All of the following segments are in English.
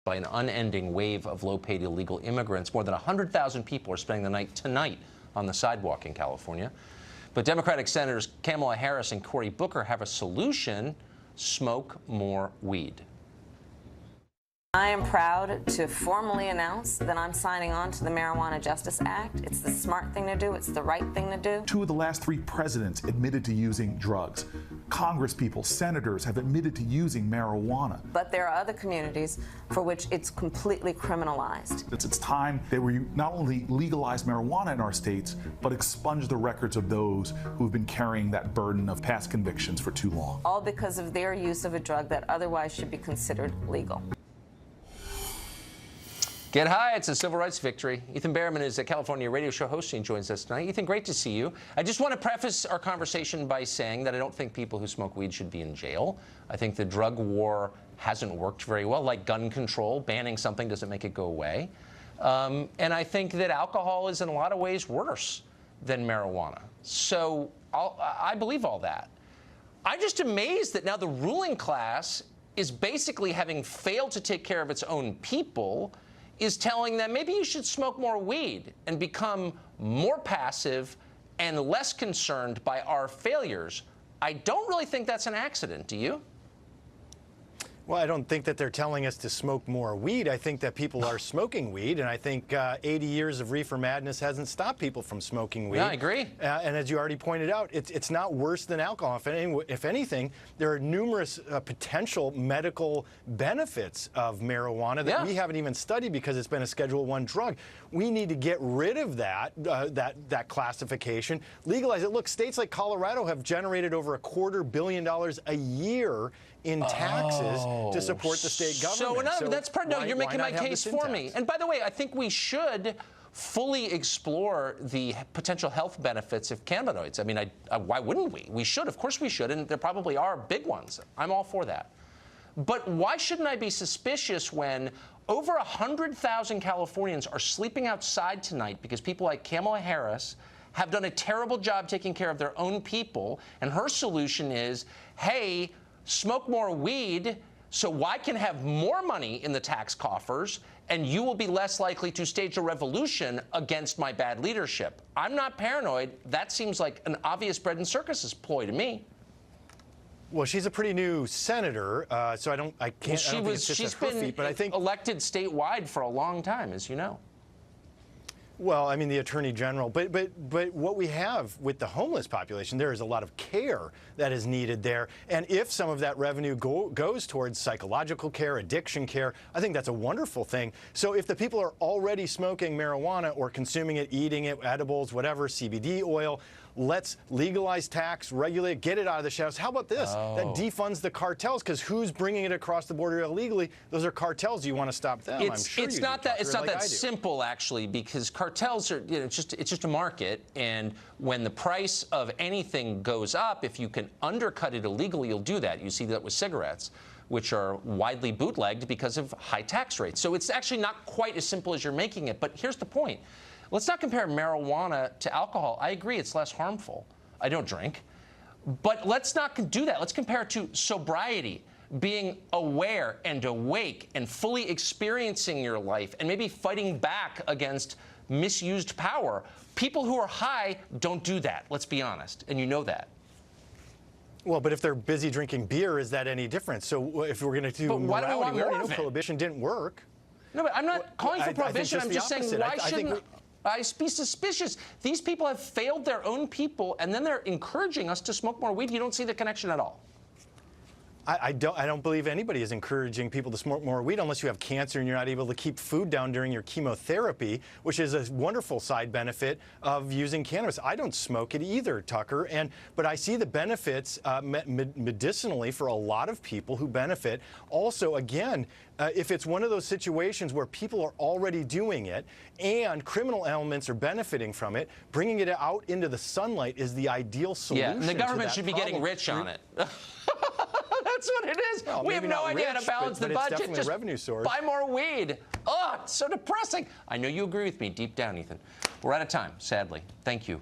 by an unending wave of low-paid illegal immigrants. More than 100,000 people are spending the night tonight on the sidewalk in California. But Democratic Senators Kamala Harris and Cory Booker have a solution: smoke more weed. I am proud to formally announce that I'm signing on to the Marijuana Justice Act. It's the smart thing to do. It's the right thing to do. 2 of the last 3 presidents admitted to using drugs. Congresspeople, senators have admitted to using marijuana. But there are other communities for which it's completely criminalized. It's time that we not only legalize marijuana in our states, but expunge the records of those who've been carrying that burden of past convictions for too long. All because of their use of a drug that otherwise should be considered legal. Get high, it's a civil rights victory. Ethan Bearman is a California radio show host and joins us tonight. Ethan, great to see you. I just want to preface our conversation by saying that I don't think people who smoke weed should be in jail. I think the drug war hasn't worked very well, like gun control. Banning something doesn't make it go away. And I think that alcohol is in a lot of ways worse than marijuana. So I believe all that. I'm just amazed that now the ruling class is basically, having failed to take care of its own people, is telling them maybe you should smoke more weed and become more passive and less concerned by our failures. I don't really think that's an accident, do you? Well, I don't think that they're telling us to smoke more weed. I think that people are smoking weed, and I think 80 years of reefer madness hasn't stopped people from smoking weed. Yeah, I agree. And as you already pointed out, it's not worse than alcohol. If anything, there are numerous potential medical benefits of marijuana that we haven't even studied because it's been a Schedule I drug. We need to get rid of that classification, legalize it. Look, states like Colorado have generated over $250 million a year in taxes to support the state government. So that's part. No, you're making my case for me. And by the way, I think we should fully explore the potential health benefits of cannabinoids. I mean, why wouldn't we? We should. Of course we should. And there probably are big ones. I'm all for that. But why shouldn't I be suspicious when over 100,000 Californians are sleeping outside tonight because people like Kamala Harris have done a terrible job taking care of their own people, and her solution is, hey, smoke more weed so I can have more money in the tax coffers, and you will be less likely to stage a revolution against my bad leadership. I'm not paranoid. That seems like an obvious bread and circuses ploy to me. Well, she's a pretty new senator, so I don't think it's just at her feet, but I think elected statewide for a long time, as you know. Well, I mean, the Attorney General, but what we have with the homeless population, there is a lot of care that is needed there. And if some of that revenue goes towards psychological care, addiction care, I think that's a wonderful thing. So if the people are already smoking marijuana or consuming it, eating it, edibles, whatever, CBD oil, let's legalize tax, regulate, get it out of the shadows. How about this? That defunds the cartels, because who's bringing it across the border illegally? Those are cartels. You want to stop them? I'm sure it's not that simple, actually, because cartels are, it's just a market, and when the price of anything goes up, if you can undercut it illegally, you'll do that. You see that with cigarettes, which are widely bootlegged because of high tax rates. So it's actually not quite as simple as you're making it. But here's the point. Let's not compare marijuana to alcohol. I agree it's less harmful. I don't drink. But let's not do that. Let's compare it to sobriety, being aware and awake and fully experiencing your life and maybe fighting back against misused power. People who are high don't do that, let's be honest, and you know that. Well, but if they're busy drinking beer, is that any different? So if we're going to do morality, we already know prohibition didn't work. No, but I'm not calling for prohibition. I'm just saying, why shouldn't I be suspicious? These people have failed their own people, and then they're encouraging us to smoke more weed. You don't see the connection at all. I don't believe anybody is encouraging people to smoke more weed unless you have cancer and you're not able to keep food down during your chemotherapy, which is a wonderful side benefit of using cannabis. I don't smoke it either, Tucker, but I see the benefits medicinally for a lot of people who benefit. Also, again, if it's one of those situations where people are already doing it and criminal elements are benefiting from it, bringing it out into the sunlight is the ideal solution. Yeah, and the government should be getting rich on it. That's what it is. Well, we have no idea how to balance the budget. Definitely just a revenue source. Buy more weed. Oh, it's so depressing. I know you agree with me deep down, Ethan. We're out of time, sadly. Thank you.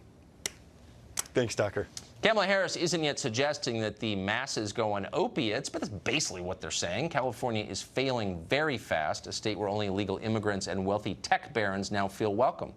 Thanks, Tucker. Kamala Harris isn't yet suggesting that the masses go on opiates, but that's basically what they're saying. California is failing very fast, a state where only illegal immigrants and wealthy tech barons now feel welcome.